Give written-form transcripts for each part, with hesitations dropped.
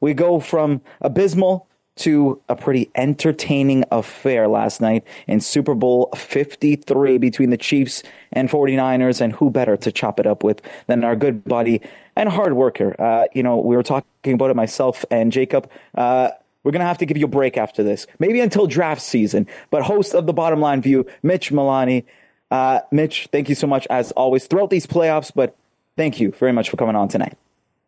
We go from abysmal to a pretty entertaining affair last night in Super Bowl 53 between the Chiefs and 49ers. And who better to chop it up with than our good buddy and hard worker? We were talking about it, myself and Jacob. We're going to have to give you a break after this, maybe until draft season. But host of The Bottom Line View, Mitch Milani. Mitch, thank you so much, as always, throughout these playoffs. But thank you very much for coming on tonight.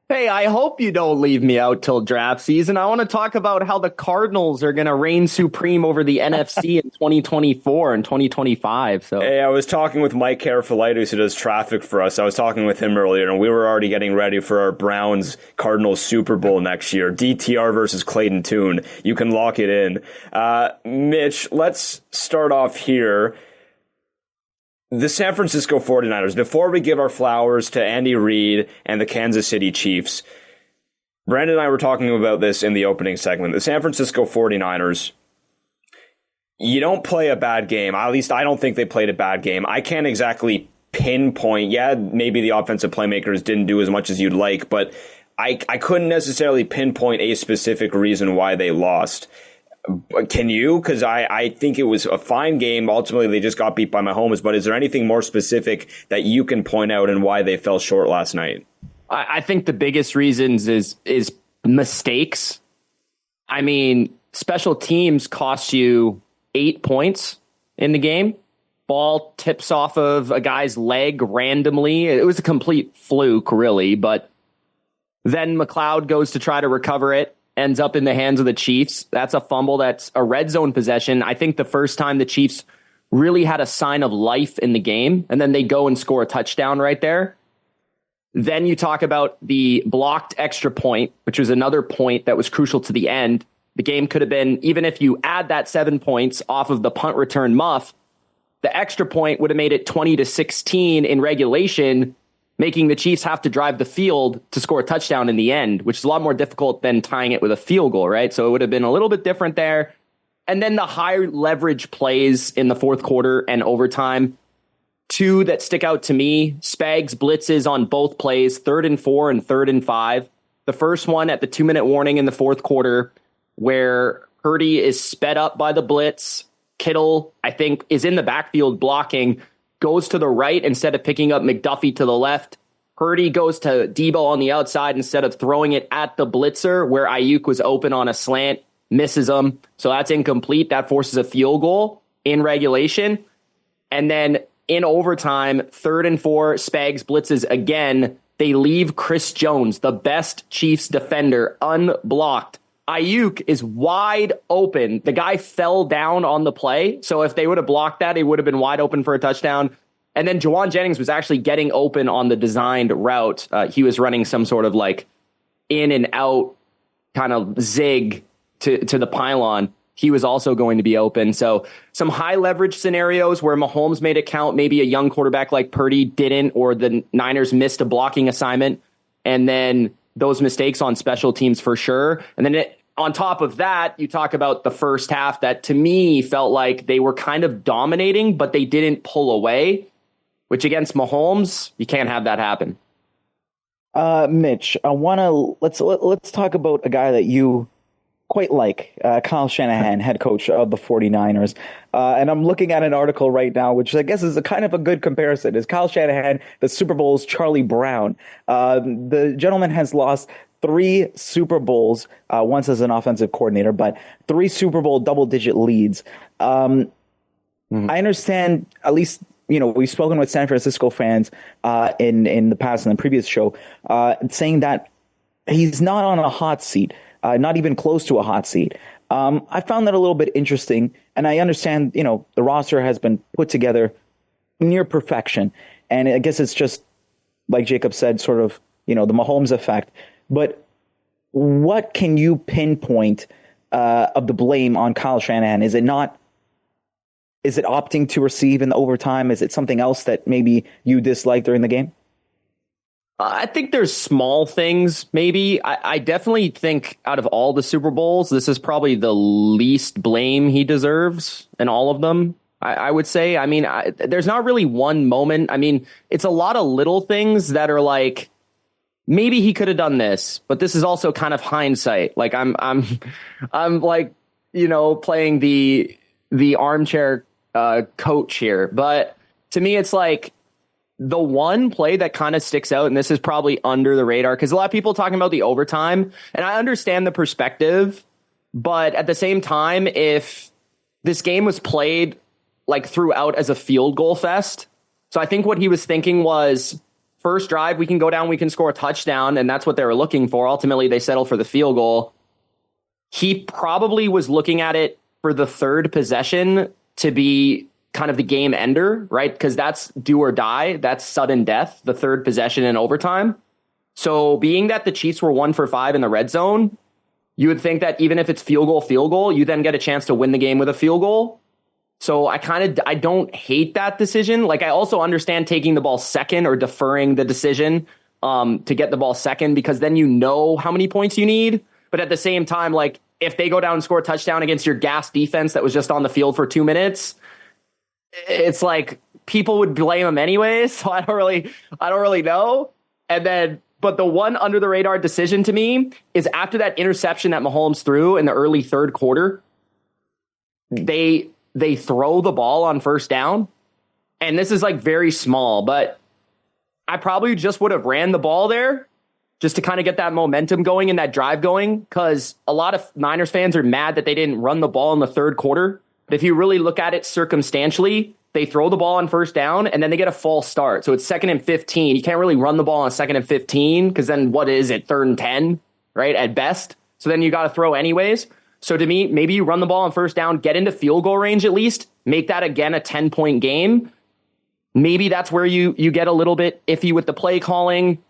Hey, I hope you don't leave me out till draft season. I want to talk about how the Cardinals are going to reign supreme over the NFC in 2024 and 2025. So, hey, I was talking with Mike Carafalitis, who does traffic for us. I was talking with him earlier, and we were already getting ready for our Browns-Cardinals Super Bowl next year. DTR versus Clayton Tune. You can lock it in. Mitch, let's start off here. The San Francisco 49ers, before we give our flowers to Andy Reid and the Kansas City Chiefs, Brandon and I were talking about this in the opening segment. The San Francisco 49ers, you don't play a bad game. At least I don't think they played a bad game. I can't exactly pinpoint. Yeah, maybe the offensive playmakers didn't do as much as you'd like, but I couldn't necessarily pinpoint a specific reason why they lost. Can you? Because I think it was a fine game. Ultimately, they just got beat by Mahomes. But is there anything more specific that you can point out and why they fell short last night? I think the biggest reasons is mistakes. I mean, special teams cost you 8 points in the game. Ball tips off of a guy's leg randomly. It was a complete fluke, really. But then McLeod goes to try to recover it. Ends up in the hands of the Chiefs. That's a fumble. That's a red zone possession. I think the first time the Chiefs really had a sign of life in the game, and then they go and score a touchdown right there. Then you talk about the blocked extra point, which was another point that was crucial to the end. The game could have been, even if you add that 7 points off of the punt return muff, the extra point would have made it 20-16 in regulation, making the Chiefs have to drive the field to score a touchdown in the end, which is a lot more difficult than tying it with a field goal, right? So it would have been a little bit different there. And then the high leverage plays in the fourth quarter and overtime. Two that stick out to me: Spags blitzes on both plays, 3rd and 4 and 3rd and 5. The first one at the 2-minute warning in the fourth quarter, where Purdy is sped up by the blitz. Kittle, I think, is in the backfield blocking, goes to the right instead of picking up McDuffie to the left. Purdy goes to Debo on the outside instead of throwing it at the blitzer where Ayuk was open on a slant, misses him. So that's incomplete. That forces a field goal in regulation. And then in overtime, 3rd and 4, Spags blitzes again. They leave Chris Jones, the best Chiefs defender, unblocked. Ayuk is wide open. The guy fell down on the play. So if they would have blocked that, he would have been wide open for a touchdown. And then Juwan Jennings was actually getting open on the designed route. He was running some sort of like in and out kind of zig to the pylon. He was also going to be open. So some high leverage scenarios where Mahomes made it count. Maybe a young quarterback like Purdy didn't, or the Niners missed a blocking assignment. And then those mistakes on special teams for sure. And then on top of that, you talk about the first half that to me felt like they were kind of dominating, but they didn't pull away, which against Mahomes, you can't have that happen. Mitch, let's talk about a guy that you quite like, Kyle Shanahan, head coach of the 49ers. And I'm looking at an article right now, which I guess is a kind of a good comparison. Is Kyle Shanahan the Super Bowl's Charlie Brown? The gentleman has lost 3 Super Bowls, once as an offensive coordinator, but 3 Super Bowl double-digit leads. I understand, at least, we've spoken with San Francisco fans in the past, in the previous show, saying that he's not on a hot seat, not even close to a hot seat. I found that a little bit interesting, and I understand, the roster has been put together near perfection, and I guess it's just, like Jacob said, sort of, the Mahomes effect. But what can you pinpoint of the blame on Kyle Shanahan? Is it opting to receive in the overtime? Is it something else that maybe you disliked during the game? I think there's small things, maybe. I definitely think out of all the Super Bowls, this is probably the least blame he deserves in all of them, I would say. I mean, there's not really one moment. I mean, it's a lot of little things that are like, maybe he could have done this, but this is also kind of hindsight. Like I'm like, playing the armchair coach here. But to me, it's like the one play that kind of sticks out, and this is probably under the radar because a lot of people talking about the overtime, and I understand the perspective, but at the same time, if this game was played like throughout as a field goal fest, so I think what he was thinking was first drive, we can go down, we can score a touchdown, and that's what they were looking for. Ultimately, they settled for the field goal. He probably was looking at it for the third possession to be kind of the game ender, right? Because that's do or die. That's sudden death, the third possession in overtime. So being that the Chiefs were 1 for 5 in the red zone, you would think that even if it's field goal, you then get a chance to win the game with a field goal. So I don't hate that decision. Like I also understand taking the ball second or deferring the decision to get the ball second, because then you know how many points you need. But at the same time, like if they go down and score a touchdown against your gas defense that was just on the field for 2 minutes, it's like people would blame them anyways. So I don't really know. And then, but the one under the radar decision to me is after that interception that Mahomes threw in the early third quarter, they throw the ball on first down. And this is like very small, but I probably just would have ran the ball there just to kind of get that momentum going and that drive going. Because a lot of Niners fans are mad that they didn't run the ball in the third quarter. But if you really look at it circumstantially, they throw the ball on first down and then they get a false start. So it's 2nd and 15. You can't really run the ball on 2nd and 15 because then what is it? 3rd and 10, right? At best. So then you got to throw anyways. So to me, maybe you run the ball on first down, get into field goal range at least, make that again a 10-point game. Maybe that's where you get a little bit iffy with the play calling.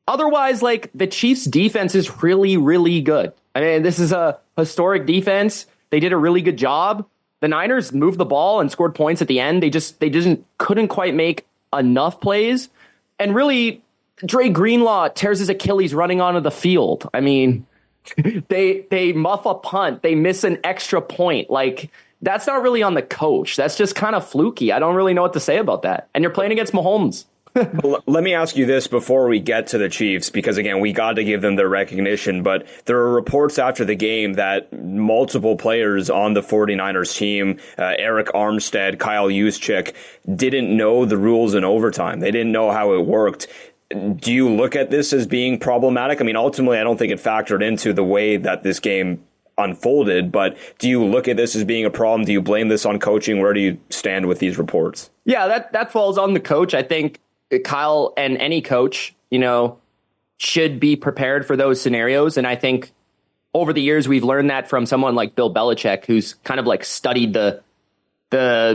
Otherwise, like the Chiefs defense is really, really good. I mean, this is a historic defense. They did a really good job. The Niners moved the ball and scored points at the end. They couldn't quite make enough plays. And really, Dre Greenlaw tears his Achilles running onto the field. I mean, they muff a punt. They miss an extra point. Like, that's not really on the coach. That's just kind of fluky. I don't really know what to say about that. And you're playing against Mahomes. Let me ask you this before we get to the Chiefs, because again, we got to give them their recognition, but there are reports after the game that multiple players on the 49ers team, Eric Armstead, Kyle Juszczyk, didn't know the rules in overtime. They didn't know how it worked. Do you look at this as being problematic? I mean, ultimately, I don't think it factored into the way that this game unfolded, but do you look at this as being a problem? Do you blame this on coaching? Where do you stand with these reports? Yeah, that falls on the coach. I think Kyle and any coach, should be prepared for those scenarios. And I think over the years, we've learned that from someone like Bill Belichick, who's kind of like studied the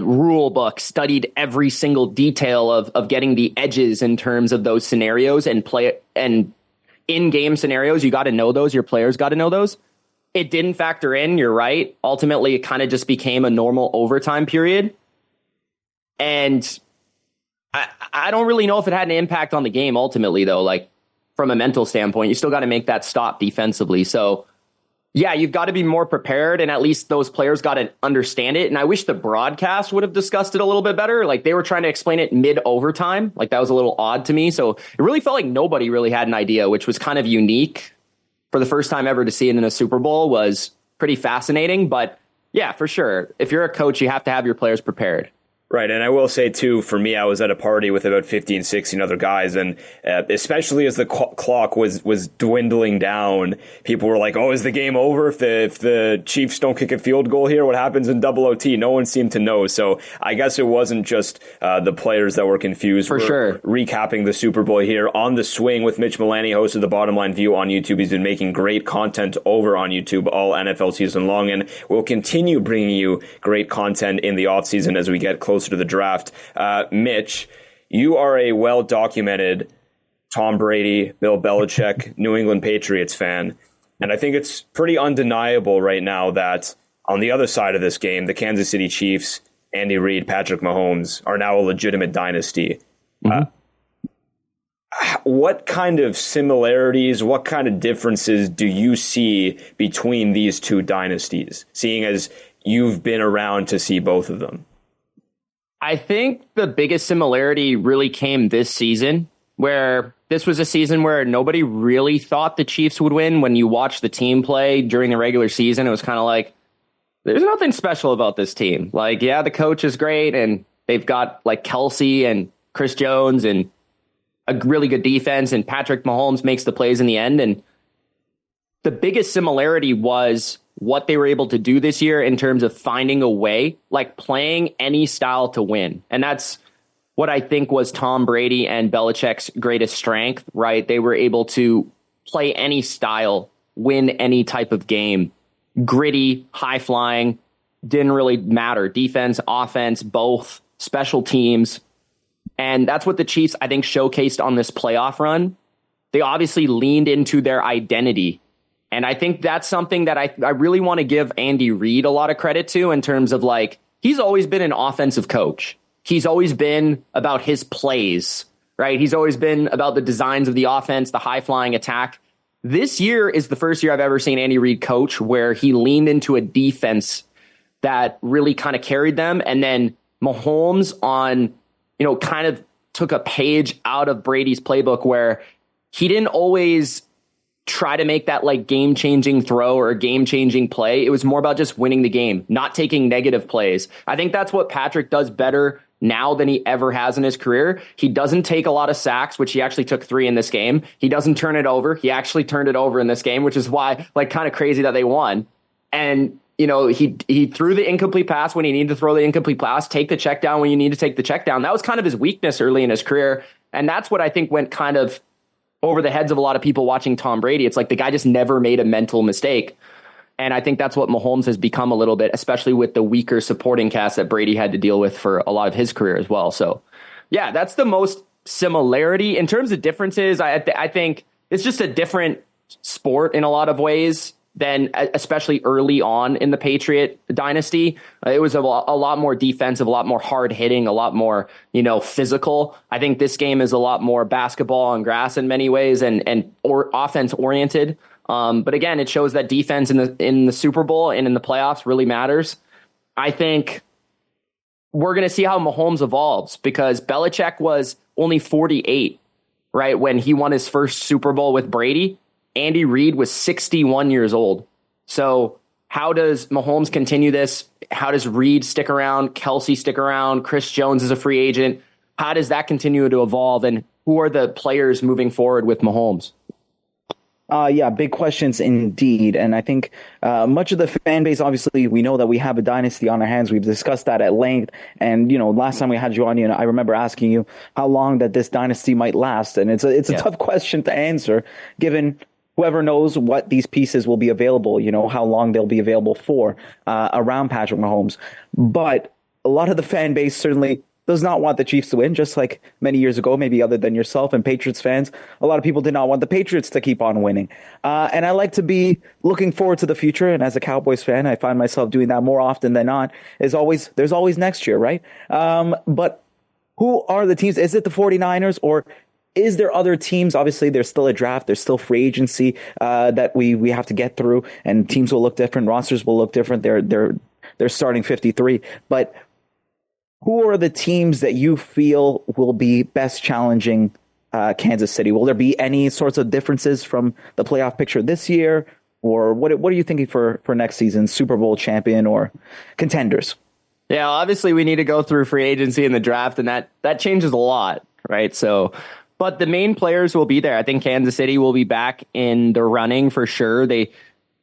rule book, studied every single detail of getting the edges in terms of those scenarios and play and in-game scenarios. You got to know those. Your players got to know those. It didn't factor in. You're right. Ultimately, it kind of just became a normal overtime period. And I don't really know if it had an impact on the game ultimately, though. Like from a mental standpoint, you still got to make that stop defensively. So, yeah, you've got to be more prepared, and at least those players got to understand it. And I wish the broadcast would have discussed it a little bit better. Like they were trying to explain it mid-overtime. Like that was a little odd to me. So it really felt like nobody really had an idea, which was kind of unique. For the first time ever to see it in a Super Bowl was pretty fascinating. But yeah, for sure, if you're a coach, you have to have your players prepared. Right. And I will say, too, for me, I was at a party with about 15, 16 other guys. And especially as the clock was dwindling down, people were like, oh, is the game over if the Chiefs don't kick a field goal here? What happens in double OT? No one seemed to know. So I guess it wasn't just the players that were confused. For sure. Recapping the Super Bowl here on The Swing with Mitch Mullaney, host of The Bottom Line View on YouTube. He's been making great content over on YouTube all NFL season long. And we'll continue bringing you great content in the offseason as we get closer to the draft. Mitch, you are a well-documented Tom Brady, Bill Belichick, New England Patriots fan. And I think it's pretty undeniable right now that on the other side of this game, the Kansas City Chiefs, Andy Reid, Patrick Mahomes are now a legitimate dynasty. Mm-hmm. What kind of similarities, what kind of differences do you see between these two dynasties, seeing as you've been around to see both of them? I think the biggest similarity really came this season. where this was a season where nobody really thought the Chiefs would win. When you watch the team play during the regular season, it was kind of like, there's nothing special about this team. Like, yeah, the coach is great, and they've got like Kelsey and Chris Jones and a really good defense, and Patrick Mahomes makes the plays in the end. And the biggest similarity was what they were able to do this year in terms of finding a way, like playing any style to win. And that's what I think was Tom Brady and Belichick's greatest strength, right? They were able to play any style, win any type of game. Gritty, high flying, didn't really matter. Defense, offense, both, special teams. And that's what the Chiefs, I think, showcased on this playoff run. They obviously leaned into their identity. And I think that's something that I really want to give Andy Reid a lot of credit to, in terms of, like, he's always been an offensive coach. He's always been about his plays, right? He's always been about the designs of the offense, the high flying attack. This year is the first year I've ever seen Andy Reid coach where he leaned into a defense that really kind of carried them. And then Mahomes kind of took a page out of Brady's playbook, where he didn't always try to make that like game-changing throw or a game-changing play. It was more about just winning the game, not taking negative plays. I think that's what Patrick does better now than he ever has in his career. He doesn't take a lot of sacks, which he actually took 3 in this game. He doesn't turn it over. He actually turned it over in this game, which is why, like, kind of crazy that they won. And, he threw the incomplete pass when he needed to throw the incomplete pass, take the check down when you need to take the check down. That was kind of his weakness early in his career. And that's what I think went kind of over the heads of a lot of people watching Tom Brady. It's like the guy just never made a mental mistake. And I think that's what Mahomes has become a little bit, especially with the weaker supporting cast that Brady had to deal with for a lot of his career as well. So, yeah, that's the most similarity. In terms of differences, I think it's just a different sport in a lot of ways than, especially early on in the Patriot Dynasty. It was a lot more defensive, a lot more hard hitting, a lot more, physical. I think this game is a lot more basketball and grass in many ways and offense oriented. But again, it shows that defense in the Super Bowl and in the playoffs really matters. I think we're going to see how Mahomes evolves, because Belichick was only 48, right, when he won his first Super Bowl with Brady. Andy Reid was 61 years old. So how does Mahomes continue this? How does Reid stick around? Kelsey stick around? Chris Jones is a free agent. How does that continue to evolve? And who are the players moving forward with Mahomes? Yeah, big questions indeed. And I think much of the fan base, obviously, we know that we have a dynasty on our hands. We've discussed that at length. And, last time we had you on, I remember asking you how long that this dynasty might last. And it's a tough question to answer, given whoever knows what these pieces will be available, how long they'll be available for around Patrick Mahomes. But a lot of the fan base certainly does not want the Chiefs to win, just like many years ago, maybe other than yourself and Patriots fans. A lot of people did not want the Patriots to keep on winning. And I like to be looking forward to the future. And as a Cowboys fan, I find myself doing that more often than not. There's always next year, right? But who are the teams? Is it the 49ers, or is there other teams? Obviously, there's still a draft. There's still free agency that we have to get through, and teams will look different. Rosters will look different. They're starting 53. But who are the teams that you feel will be best challenging Kansas City? Will there be any sorts of differences from the playoff picture this year? Or what are you thinking for next season, Super Bowl champion or contenders? Yeah, obviously we need to go through free agency and the draft, and that changes a lot, right? So, but the main players will be there. I think Kansas City will be back in the running for sure.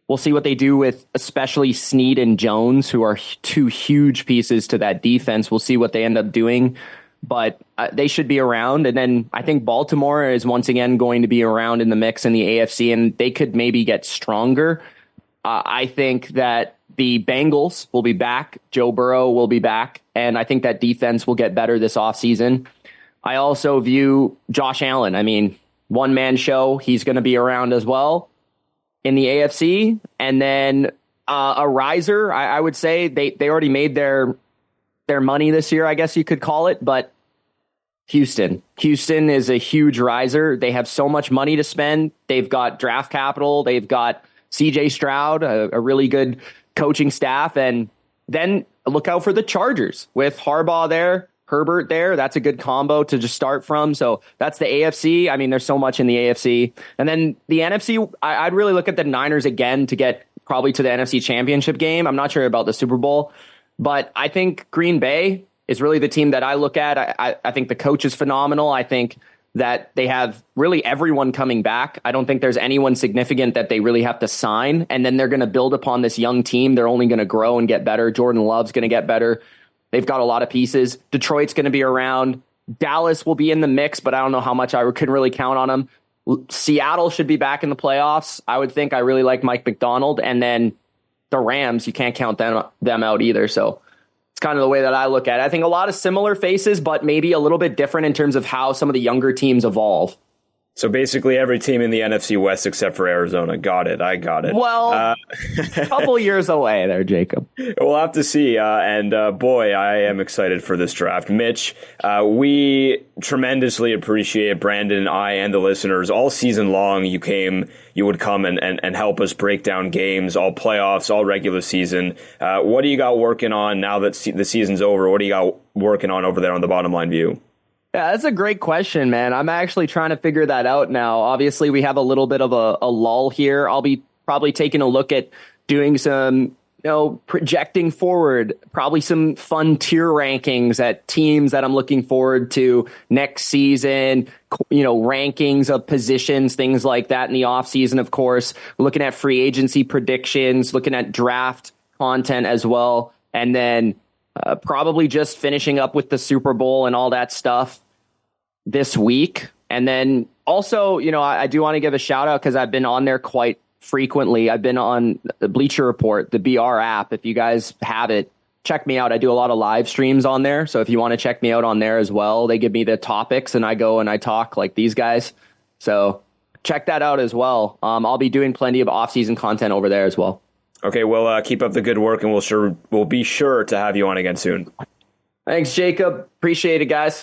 We'll see what they do with especially Snead and Jones, who are 2 huge pieces to that defense. We'll see what they end up doing, but they should be around. And then I think Baltimore is once again going to be around in the mix in the AFC, and they could maybe get stronger. I think that the Bengals will be back. Joe Burrow will be back, and I think that defense will get better this offseason. I also view Josh Allen. I mean, one-man show. He's going to be around as well in the AFC. And then a riser, I would say. They already made their money this year, I guess you could call it. But Houston is a huge riser. They have so much money to spend. They've got draft capital. They've got CJ Stroud, a really good coaching staff. And then look out for the Chargers with Harbaugh there. Herbert there. That's a good combo to just start from. So that's the AFC. I mean, there's so much in the AFC. And then the NFC, I'd really look at the Niners again to get probably to the NFC Championship game. I'm not sure about the Super Bowl, but I think Green Bay is really the team that I look at. I think the coach is phenomenal. I think that they have really everyone coming back. I don't think there's anyone significant that they really have to sign. And then they're going to build upon this young team. They're only going to grow and get better. Jordan Love's going to get better. They've got a lot of pieces. Detroit's going to be around. Dallas will be in the mix, but I don't know how much I could really count on them. Seattle should be back in the playoffs. I would think. I really like Mike McDonald. And then the Rams, you can't count them out either. So it's kind of the way that I look at it. I think a lot of similar faces, but maybe a little bit different in terms of how some of the younger teams evolve. So basically every team in the NFC West except for Arizona. Got it. I got it. Well, a couple years away there, Jacob. We'll have to see. Boy, I am excited for this draft. Mitch, we tremendously appreciate Brandon and I and the listeners. All season long, you would come and help us break down games, all playoffs, all regular season. What do you got working on now that the season's over? What do you got working on over there on the Bottom Line View? Yeah, that's a great question, man. I'm actually trying to figure that out now. Obviously, we have a little bit of a lull here. I'll be probably taking a look at doing some, projecting forward, probably some fun tier rankings at teams that I'm looking forward to next season, rankings of positions, things like that in the offseason, of course, looking at free agency predictions, looking at draft content as well. And then probably just finishing up with the Super Bowl and all that stuff this week. And then also, I do want to give a shout out because I've been on there quite frequently. I've been on the Bleacher Report, the BR app. If you guys have it, check me out. I do a lot of live streams on there. So if you want to check me out on there as well, they give me the topics and I go and I talk like these guys. So check that out as well. I'll be doing plenty of off-season content over there as well. Okay, well, keep up the good work and we'll be sure to have you on again soon. Thanks, Jacob. Appreciate it, guys.